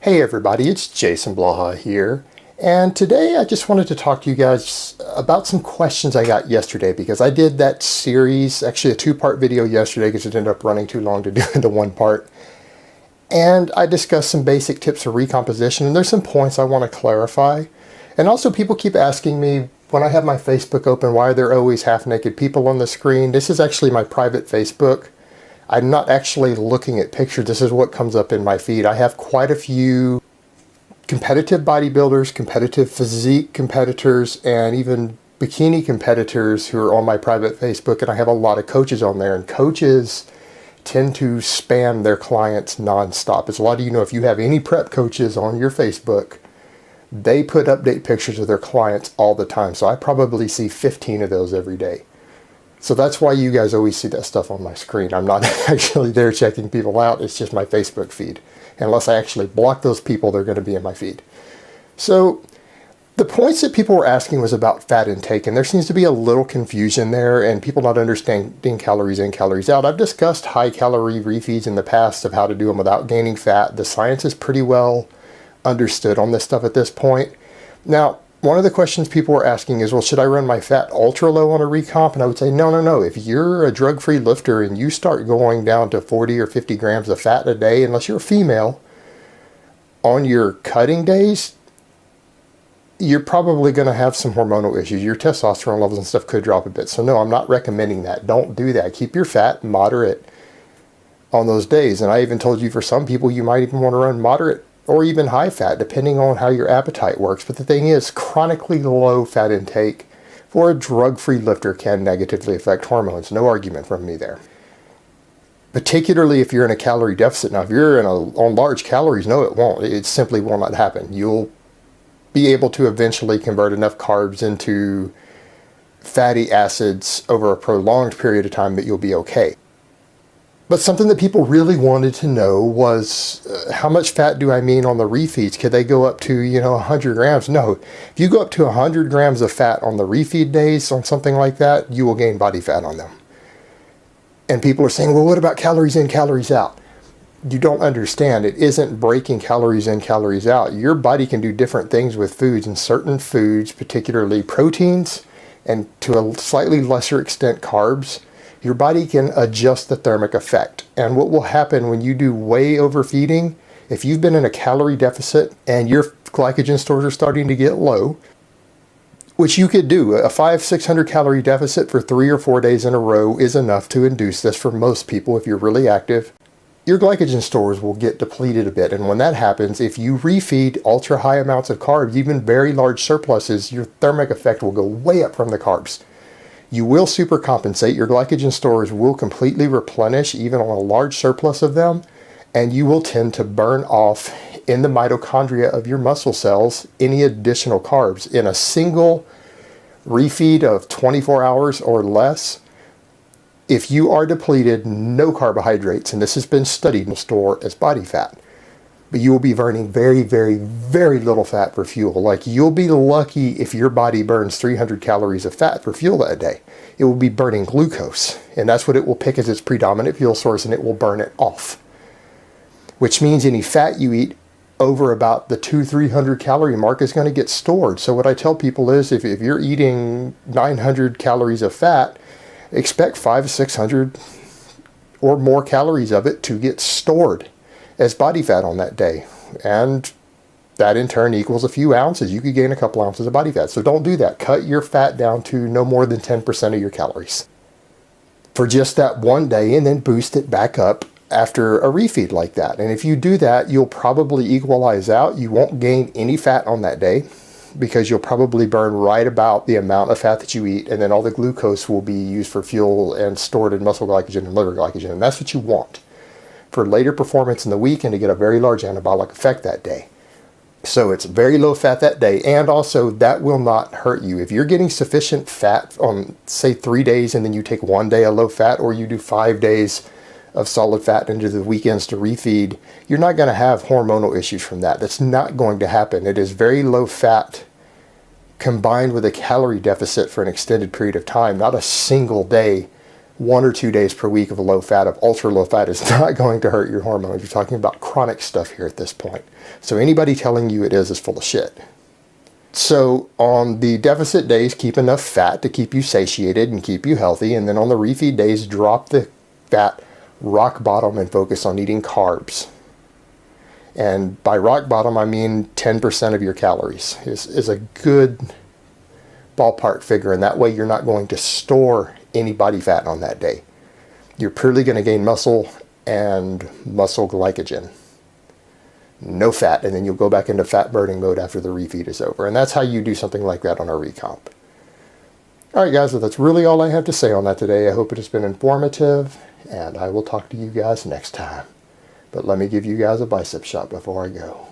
Hey everybody, it's Jason Blaha here, and today I just wanted to talk to you guys about some questions I got yesterday because I did that series, actually a two-part video yesterday because it ended up running too long to do the one part, and I discussed some basic tips for recomposition, and there's some points I want to clarify. And also people keep asking me when I have my Facebook open, why are there always half-naked people on the screen? This is actually my private Facebook. I'm not actually looking at pictures. This is what comes up in my feed. I have quite a few competitive bodybuilders, competitive physique competitors, and even bikini competitors who are on my private Facebook, and I have a lot of coaches on there, and coaches tend to spam their clients nonstop. As a lot of you know, if you have any prep coaches on your Facebook, they put update pictures of their clients all the time. So I probably see 15 of those every day. So that's why you guys always see that stuff on my screen. I'm not actually there checking people out. It's just my Facebook feed. Unless I actually block those people, they're going to be in my feed. So the points that people were asking was about fat intake, and there seems to be a little confusion there and people not understanding calories in, calories out. I've discussed high calorie refeeds in the past of how to do them without gaining fat. The science is pretty well understood on this stuff at this point. Now, one of the questions people were asking is, well, should I run my fat ultra low on a recomp? And I would say, no. If you're a drug-free lifter and you start going down to 40 or 50 grams of fat a day, unless you're a female, on your cutting days, you're probably going to have some hormonal issues. Your testosterone levels and stuff could drop a bit. So no, I'm not recommending that. Don't do that. Keep your fat moderate on those days. And I even told you for some people, you might even want to run moderate or even high fat, depending on how your appetite works. But the thing is, chronically low fat intake for a drug-free lifter can negatively affect hormones. No argument from me there. Particularly if you're in a calorie deficit. Now, if you're on large calories, no, it won't. It simply will not happen. You'll be able to eventually convert enough carbs into fatty acids over a prolonged period of time that you'll be okay. But something that people really wanted to know was how much fat do I mean on the refeeds? Could they go up to, 100 grams? No. If you go up to 100 grams of fat on the refeed days on something like that, you will gain body fat on them. And people are saying, well, what about calories in, calories out? You don't understand. It isn't breaking calories in, calories out. Your body can do different things with foods, and certain foods, particularly proteins, and to a slightly lesser extent carbs, your body can adjust the thermic effect. And what will happen when you do way overfeeding, if you've been in a calorie deficit and your glycogen stores are starting to get low, which you could do, a 500-600 calorie deficit for 3 or 4 days in a row is enough to induce this for most people if you're really active. Your glycogen stores will get depleted a bit. And when that happens, if you refeed ultra high amounts of carbs, even very large surpluses, your thermic effect will go way up from the carbs. You will supercompensate. Your glycogen stores will completely replenish even on a large surplus of them, and you will tend to burn off in the mitochondria of your muscle cells any additional carbs. In a single refeed of 24 hours or less, if you are depleted, no carbohydrates, and this has been studied, will store as body fat. But you will be burning very, very, very little fat for fuel. Like, you'll be lucky if your body burns 300 calories of fat for fuel that day. It will be burning glucose, and that's what it will pick as its predominant fuel source, and it will burn it off. Which means any fat you eat over about the 200-300 calorie mark is going to get stored. So what I tell people is, if you're eating 900 calories of fat, expect 500-600 or more calories of it to get stored as body fat on that day. And that in turn equals a few ounces. You could gain a couple ounces of body fat. So don't do that. Cut your fat down to no more than 10% of your calories for just that one day, and then boost it back up after a refeed like that. And if you do that, you'll probably equalize out. You won't gain any fat on that day because you'll probably burn right about the amount of fat that you eat, and then all the glucose will be used for fuel and stored in muscle glycogen and liver glycogen. And that's what you want for later performance in the week and to get a very large anabolic effect that day. So it's very low fat that day, and also that will not hurt you. If you're getting sufficient fat on, say, 3 days, and then you take 1 day of low fat, or you do 5 days of solid fat into the weekends to refeed, you're not going to have hormonal issues from that. That's not going to happen. It is very low fat combined with a calorie deficit for an extended period of time, not a single day 1 or 2 days per week of low fat, of ultra low fat, is not going to hurt your hormones. You're talking about chronic stuff here at this point. So anybody telling you it is full of shit. So on the deficit days, keep enough fat to keep you satiated and keep you healthy. And then on the refeed days, drop the fat rock bottom and focus on eating carbs. And by rock bottom, I mean 10% of your calories is a good ballpark figure. And that way you're not going to store any body fat on that day. You're purely going to gain muscle and muscle glycogen. No fat, and then you'll go back into fat burning mode after the refeed is over. And that's how you do something like that on a recomp. Alright guys, so that's really all I have to say on that today. I hope it has been informative, and I will talk to you guys next time. But let me give you guys a bicep shot before I go.